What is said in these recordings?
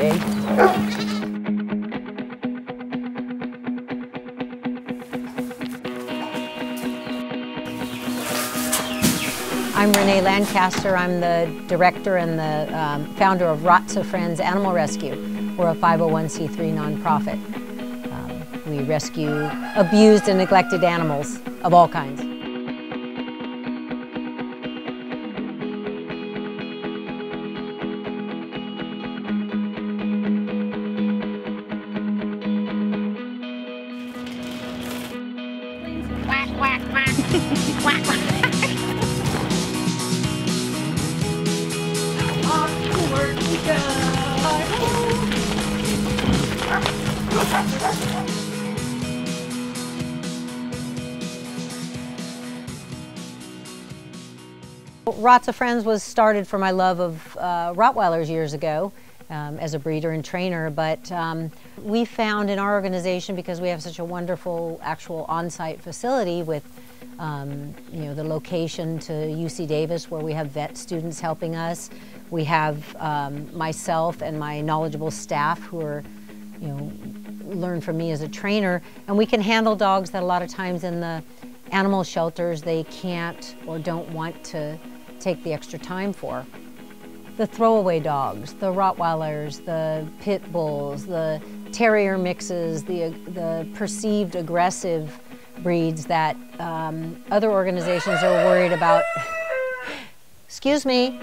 day. I'm Renee Lancaster. I'm the director and the founder of Mutts Friends Animal Rescue. We're a 501c3 nonprofit. We rescue abused and neglected animals of all kinds. Quack, quack, quack. Quack, quack. Mutts Friends was started for my love of Rottweilers years ago as a breeder and trainer, but we found in our organization, because we have such a wonderful actual on-site facility with you know, the location to UC Davis, where we have vet students helping us. We have myself and my knowledgeable staff who are, you know, learn from me as a trainer, and we can handle dogs that a lot of times in the animal shelters they can't or don't want to take the extra time for. The throwaway dogs, the Rottweilers, the pit bulls, the terrier mixes, the perceived aggressive breeds that other organizations are worried about. Excuse me.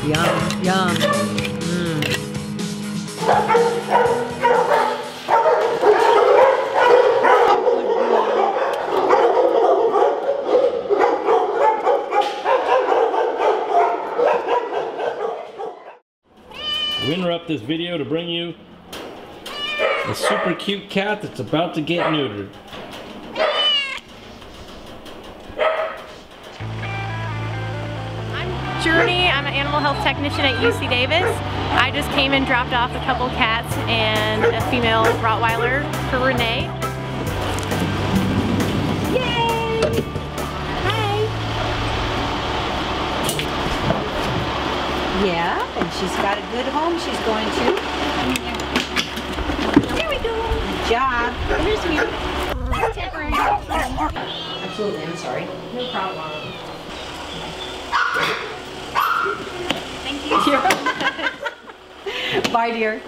Yum, yum. We interrupt this video to bring you a super cute cat that's about to get neutered. I'm Journey. I'm an animal health technician at UC Davis. I just came and dropped off a couple cats and a female Rottweiler for Renee. Yay! Hi! Yeah, and she's got a good home she's going to. There we go! Good job. Here's you. Absolutely, I'm sorry. No problem. Thank you. Bye, dear.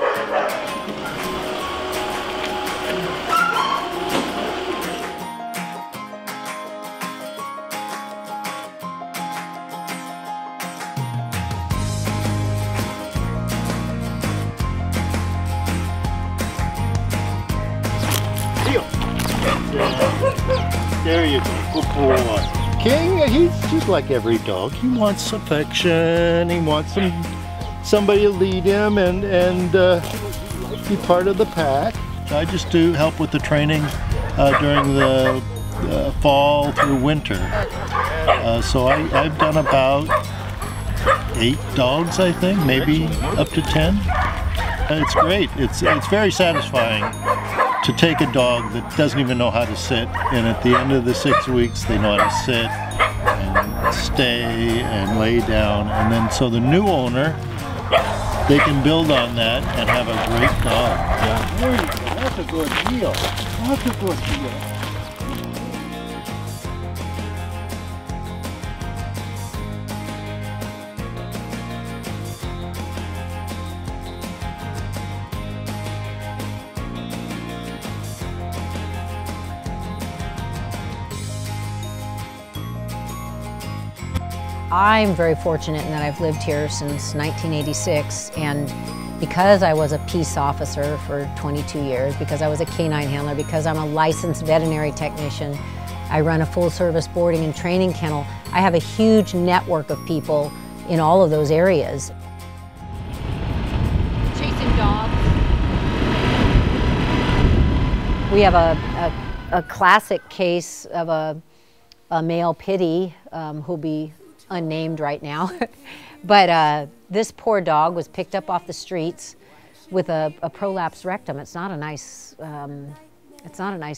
There you go, good boy. King, he's just like every dog. He wants affection. He wants somebody to lead him and be part of the pack. I just do help with the training during the fall through winter. So I've done about 8 dogs, I think, maybe up to 10. It's great. It's very satisfying to take a dog that doesn't even know how to sit, and at the end of the 6 weeks they know how to sit and stay and lay down, and then so the new owner, they can build on that and have a great dog. Yeah. There you go. That's a good deal. That's a good deal. I'm very fortunate in that I've lived here since 1986, and because I was a peace officer for 22 years, because I was a canine handler, because I'm a licensed veterinary technician, I run a full-service boarding and training kennel, I have a huge network of people in all of those areas. Chasing dogs. We have a classic case of a male pitty who'll be unnamed right now, but this poor dog was picked up off the streets with a prolapsed rectum. It's not a nice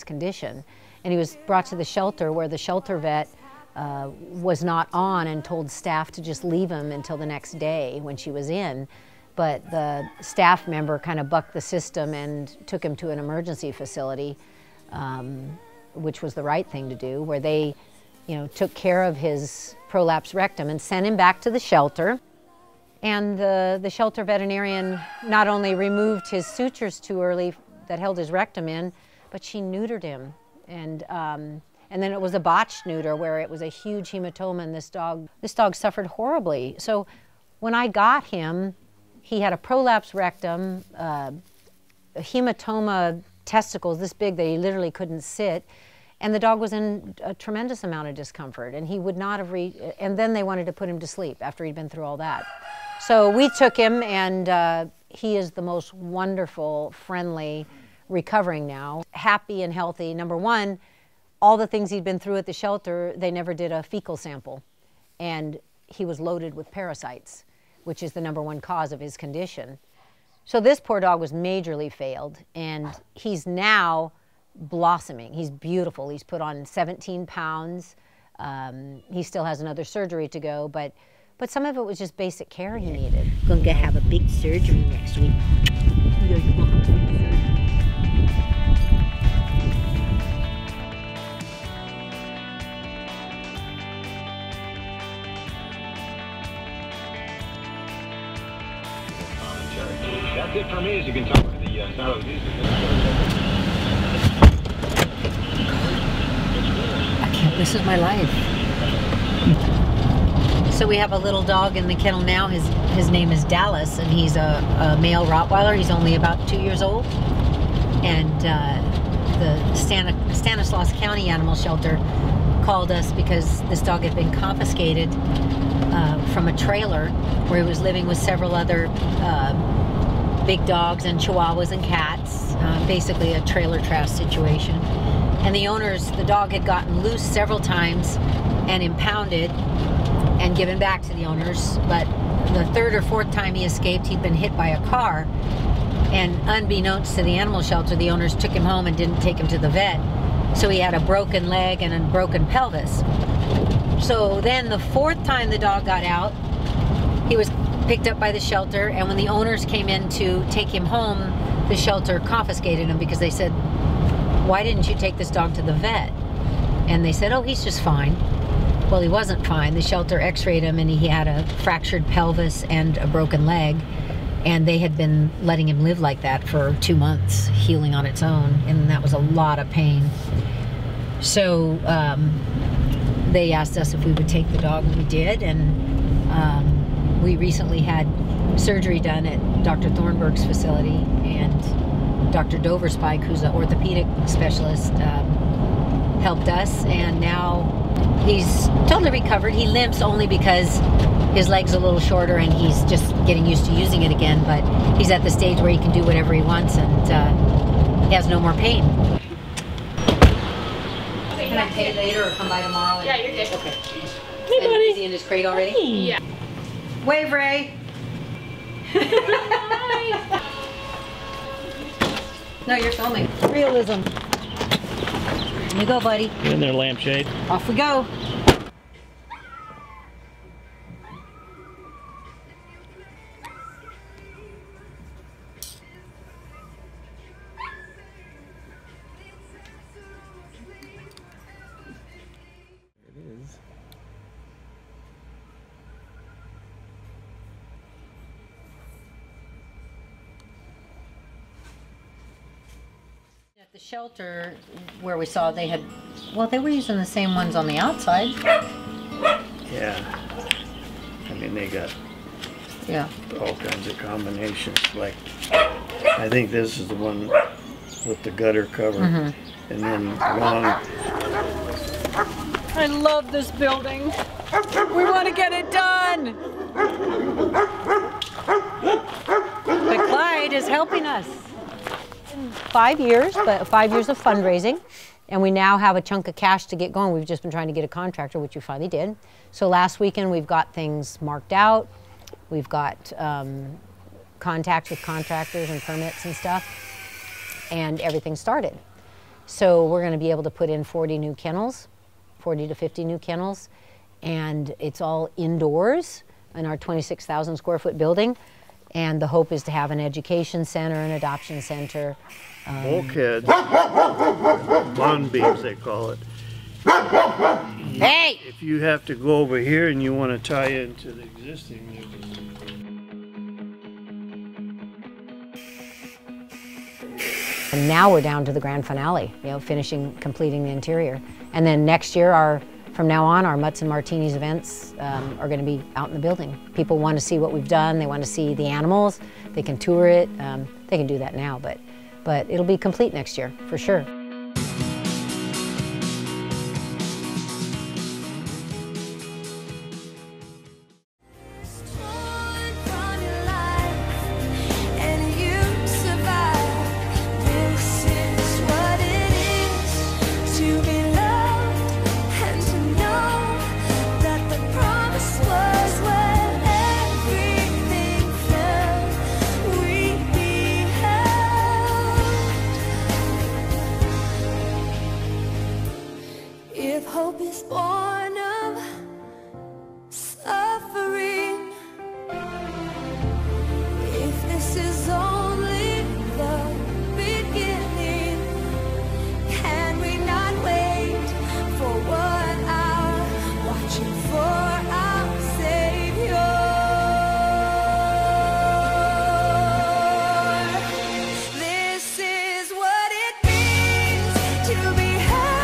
condition, and he was brought to the shelter, where the shelter vet was not on and told staff to just leave him until the next day when she was in. But the staff member kind of bucked the system and took him to an emergency facility, which was the right thing to do, where they, took care of his prolapsed rectum and sent him back to the shelter. And the shelter veterinarian not only removed his sutures too early that held his rectum in, but she neutered him. And then it was a botched neuter where it was a huge hematoma, and this dog suffered horribly. So when I got him, he had a prolapsed rectum, a hematoma, testicles this big that he literally couldn't sit, and the dog was in a tremendous amount of discomfort, and he would not have and then they wanted to put him to sleep after he'd been through all that. So we took him, and he is the most wonderful, friendly, recovering now, happy and healthy. Number one, all the things he'd been through at the shelter, they never did a fecal sample, and he was loaded with parasites, which is the #1 cause of his condition. So this poor dog was majorly failed, and he's now blossoming. He's beautiful. He's put on 17 pounds. He still has another surgery to go, but some of it was just basic care he needed. Going to have a big surgery next week. That's it for me, as you can tell by the sound of the music. This is my life. So we have a little dog in the kennel now. His name is Dallas, and he's a male Rottweiler. He's only about 2 years old. And the Stanislaus County Animal Shelter called us because this dog had been confiscated from a trailer where he was living with several other big dogs and chihuahuas and cats, basically a trailer trash situation. And the dog had gotten loose several times and impounded and given back to the owners, but the third or fourth time he escaped, he'd been hit by a car, and unbeknownst to the animal shelter, the owners took him home and didn't take him to the vet, so he had a broken leg and a broken pelvis. So then the fourth time the dog got out, he was picked up by the shelter, and when the owners came in to take him home, the shelter confiscated him because they said, "Why didn't you take this dog to the vet?" And they said, "Oh, he's just fine." Well, he wasn't fine. The shelter x-rayed him, and he had a fractured pelvis and a broken leg, and they had been letting him live like that for 2 months, healing on its own, and that was a lot of pain. So they asked us if we would take the dog, and we did, and we recently had surgery done at Dr. Thornburg's facility, and Dr. Doverspike, who's an orthopedic specialist, helped us, and now he's totally recovered. He limps only because his leg's a little shorter and he's just getting used to using it again, but he's at the stage where he can do whatever he wants, and he has no more pain. Can I pay later or come by tomorrow? Yeah, you're good. Okay. Hey, buddy. Is he in his crate already? Hey. Yeah. Wave, Ray. No, you're filming. Realism. Here you go, buddy. Get in there, lampshade. Off we go. It is. At the shelter where we saw they were using the same ones on the outside. Yeah. I mean, they got Yeah. all kinds of combinations. Like, I think this is the one with the gutter cover. And then long. I love this building. We want to get it done. But Clyde is helping us. 5 years, but 5 years of fundraising, and we now have a chunk of cash to get going. We've just been trying to get a contractor, which we finally did. So last weekend we've got things marked out. We've got contacts with contractors and permits and stuff, and everything started. So we're going to be able to put in 40 new kennels, 40 to 50 new kennels, and it's all indoors in our 26,000 square foot building. And the hope is to have an education center, an adoption center. Bulkheads, bond beams they call it. Hey! If you have to go over here and you want to tie into the existing, and now we're down to the grand finale, you know, completing the interior. And then next year, from now on, our Mutts and Martinis events are going to be out in the building. People want to see what we've done. They want to see the animals. They can tour it. They can do that now, but it'll be complete next year, for sure. If hope is born of suffering, if this is only the beginning, can we not wait for 1 hour, watching for our Savior? This is what it means to be held.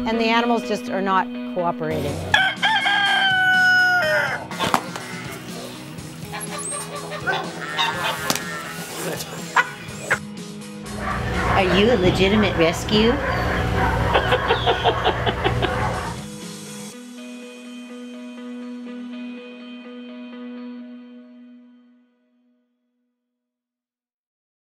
And the animals just are not cooperating. Are you a legitimate rescue?